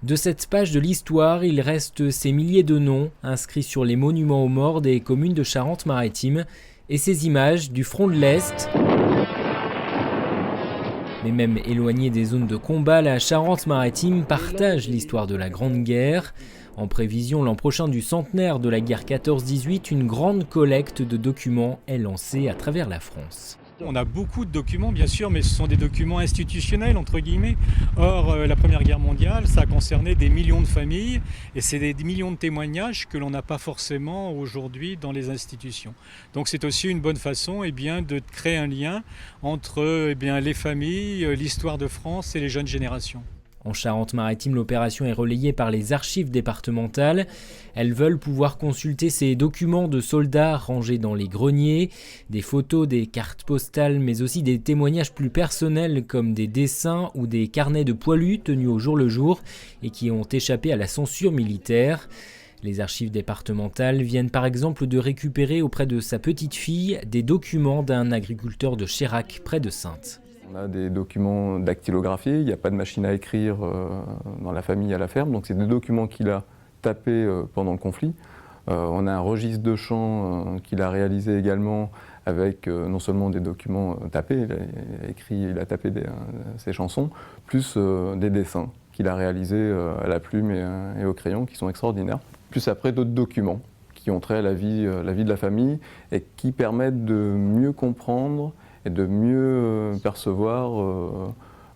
De cette page de l'histoire, il reste ces milliers de noms inscrits sur les monuments aux morts des communes de Charente-Maritime et ces images du front de l'Est. Mais même éloignée des zones de combat, la Charente-Maritime partage l'histoire de la Grande Guerre. En prévision l'an prochain du centenaire de la guerre 14-18, une grande collecte de documents est lancée à travers la France. On a beaucoup de documents, bien sûr, mais ce sont des documents institutionnels, entre guillemets. Or, la Première Guerre mondiale, ça a concerné des millions de familles, et c'est des millions de témoignages que l'on n'a pas forcément aujourd'hui dans les institutions. Donc c'est aussi une bonne façon de créer un lien entre les familles, l'histoire de France et les jeunes générations. En Charente-Maritime, l'opération est relayée par les archives départementales. Elles veulent pouvoir consulter ces documents de soldats rangés dans les greniers, des photos, des cartes postales, mais aussi des témoignages plus personnels comme des dessins ou des carnets de poilus tenus au jour le jour et qui ont échappé à la censure militaire. Les archives départementales viennent par exemple de récupérer auprès de sa petite fille des documents d'un agriculteur de Chérac près de Saintes. On a des documents dactylographiés, il n'y a pas de machine à écrire dans la famille à la ferme, donc c'est des documents qu'il a tapés pendant le conflit. On a un registre de chant qu'il a réalisé également avec non seulement des documents tapés, il a tapé ses chansons, plus des dessins qu'il a réalisés à la plume et au crayon qui sont extraordinaires. Plus après d'autres documents qui ont trait à la vie de la famille et qui permettent de mieux comprendre et de mieux percevoir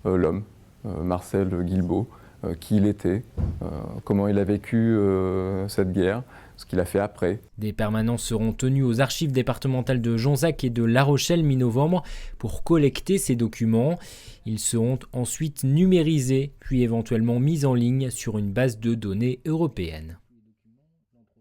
l'homme, Marcel Guilbault, qui il était, comment il a vécu cette guerre, ce qu'il a fait après. Des permanences seront tenues aux archives départementales de Jonzac et de La Rochelle mi-novembre pour collecter ces documents. Ils seront ensuite numérisés, puis éventuellement mis en ligne sur une base de données européenne.